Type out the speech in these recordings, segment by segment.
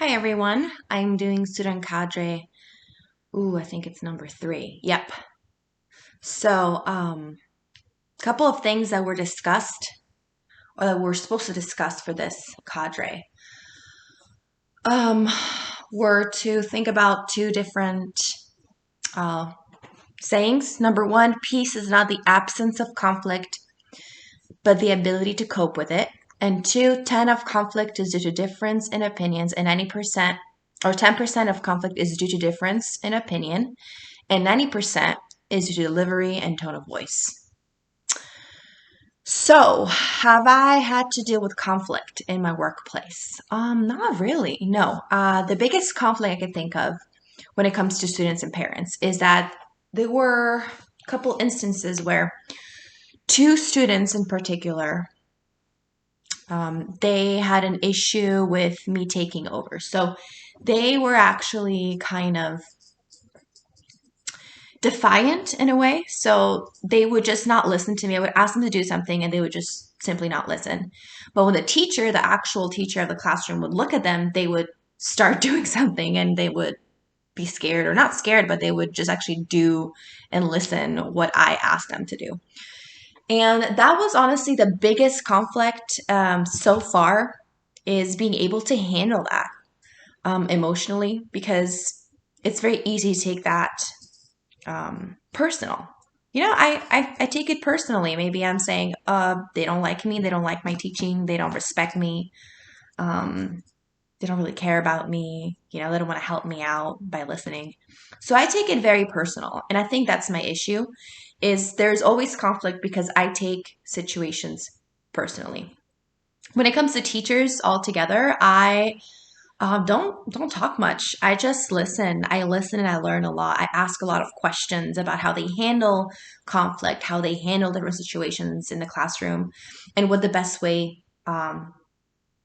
Hi everyone, I'm doing student cadre. Ooh, I think it's number 3. Yep. So, couple of things that were discussed or that we're supposed to discuss for this cadre. Um, were to think about two different uh, sayings. Number one, peace is not the absence of conflict, but the ability to cope with it. And two, 10 of conflict is due to difference in opinions, and 90% or 10% of conflict is due to difference in opinion, and 90% is due to delivery and tone of voice. So, have I had to deal with conflict in my workplace? Not really. No. The biggest conflict I can think of when it comes to students and parents is that there were a couple instances where two students in particular, they had an issue with me taking over. So they were actually kind of defiant in a way. So they would just not listen to me. I would ask them to do something and they would just simply not listen. But when the teacher, the actual teacher of the classroom, would look at them, they would start doing something and they would be scared, or not scared, but they would just actually do and listen what I asked them to do. And that was honestly the biggest conflict so far, is being able to handle that emotionally, because it's very easy to take that personal. I take it personally. Maybe I'm saying, they don't like me, they don't like my teaching, they don't respect me, um, they don't really care about me, they don't want to help me out by listening. So I take it very personal. And I think that's my issue, is there's always conflict because I take situations personally. When it comes to teachers altogether, I don't talk much. I just listen. I listen and I learn a lot. I ask a lot of questions about how they handle conflict, how they handle different situations in the classroom, and what the best way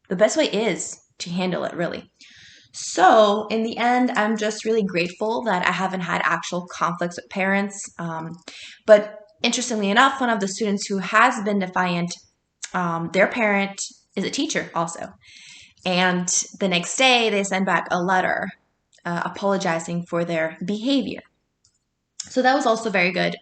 is to handle it, really. So in the end, I'm just really grateful that I haven't had actual conflicts with parents. But interestingly enough, one of the students who has been defiant, their parent is a teacher also. And the next day, they send back a letter apologizing for their behavior. So that was also very good.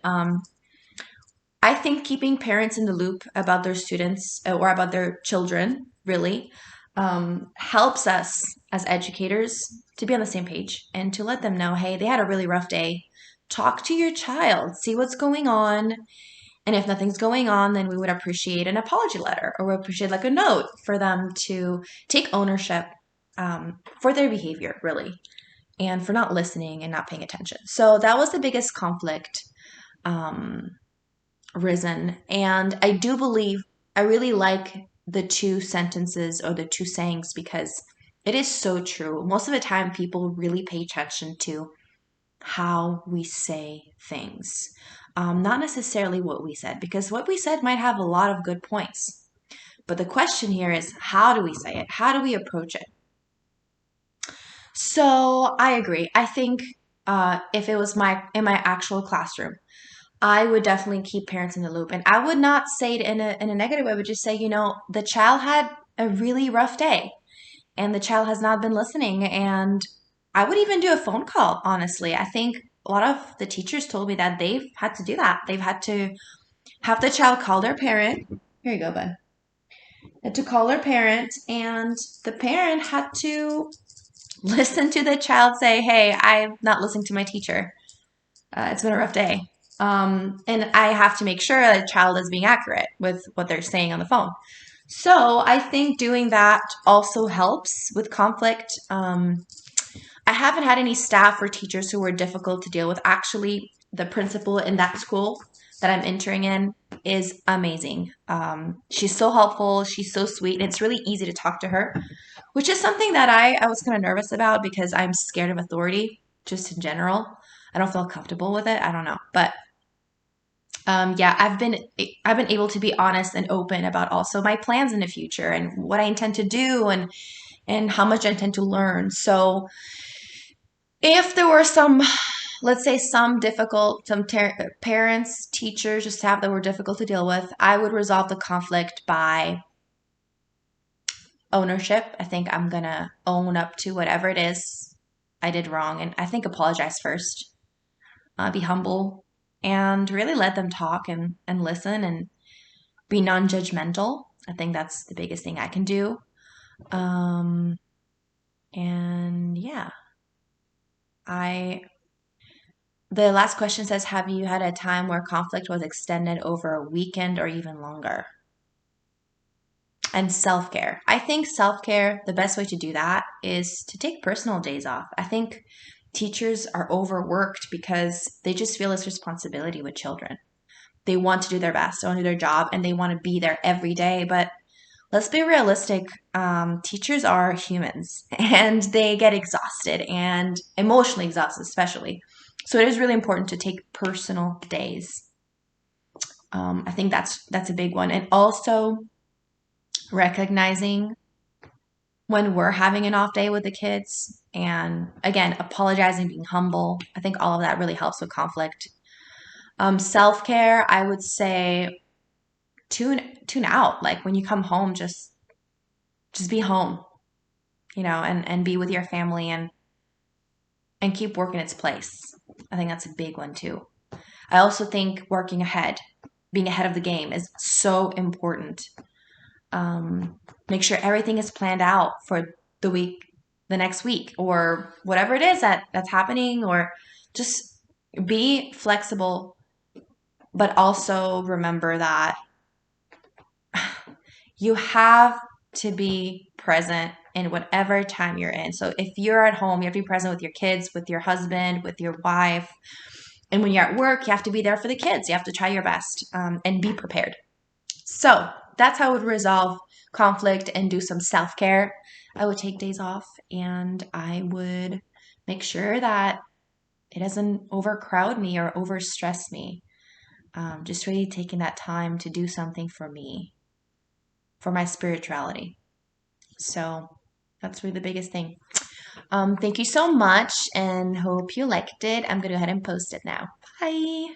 I think keeping parents in the loop about their students or about their children really helps us as educators to be on the same page and to let them know, hey, they had a really rough day. Talk to your child, see what's going on. And if nothing's going on, then we would appreciate an apology letter, or we appreciate like a note for them to take ownership for their behavior, really, and for not listening and not paying attention. So that was the biggest conflict um, risen. And I do believe I really like the two sentences or the two sayings, because it is so true. Most of the time, people really pay attention to how we say things, not necessarily what we said, because what we said might have a lot of good points. But the question here is, how do we say it? How do we approach it? So I agree. I think if it was in my actual classroom, I would definitely keep parents in the loop, and I would not say it in a negative way. I would just say, the child had a really rough day, and the child has not been listening. And I would even do a phone call, honestly. I think a lot of the teachers told me that they've had to do that. They've had to have the child call their parent. Here you go, bud. Had to call their parent, and the parent had to listen to the child say, hey, I'm not listening to my teacher. It's been a rough day. And I have to make sure that the child is being accurate with what they're saying on the phone. So I think doing that also helps with conflict. I haven't had any staff or teachers who were difficult to deal with. Actually, the principal in that school that I'm entering in is amazing. She's so helpful. She's so sweet. And it's really easy to talk to her, which is something that I was kind of nervous about, because I'm scared of authority just in general. I don't feel comfortable with it. I don't know. But yeah, I've been able to be honest and open about also my plans in the future and what I intend to do, and how much I intend to learn. So if there were some, let's say parents, teachers, just staff that were difficult to deal with, I would resolve the conflict by ownership. I think I'm gonna own up to whatever it is I did wrong, and I think apologize first. Be humble and really let them talk and listen and be non-judgmental. I think that's the biggest thing I can do. Um, and yeah, I the last question says, have you had a time where conflict was extended over a weekend or even longer? And self care. I think self care, the best way to do that is to take personal days off. I think teachers are overworked because they just feel this responsibility with children. They want to do their best, they want to do their job, and they want to be there every day. But let's be realistic. Teachers are humans and they get exhausted and emotionally exhausted, especially. So it is really important to take personal days. I think that's a big one. And also recognizing when we're having an off day with the kids and again apologizing, being humble. I think all of that really helps with conflict. Self-care, I would say tune out. Like when you come home, just be home, and be with your family and keep work in its place. I think that's a big one too. I also think working ahead, being ahead of the game is so important. Make sure everything is planned out for the next week, or whatever it is that's happening, or just be flexible, but also remember that you have to be present in whatever time you're in. So if you're at home, you have to be present with your kids, with your husband, with your wife. And when you're at work, you have to be there for the kids. You have to try your best, and be prepared. So that's how I would resolve conflict and do some self care. I would take days off and I would make sure that it doesn't overcrowd me or overstress me. Just really taking that time to do something for me, for my spirituality. So that's really the biggest thing. Thank you so much and hope you liked it. I'm going to go ahead and post it now. Bye.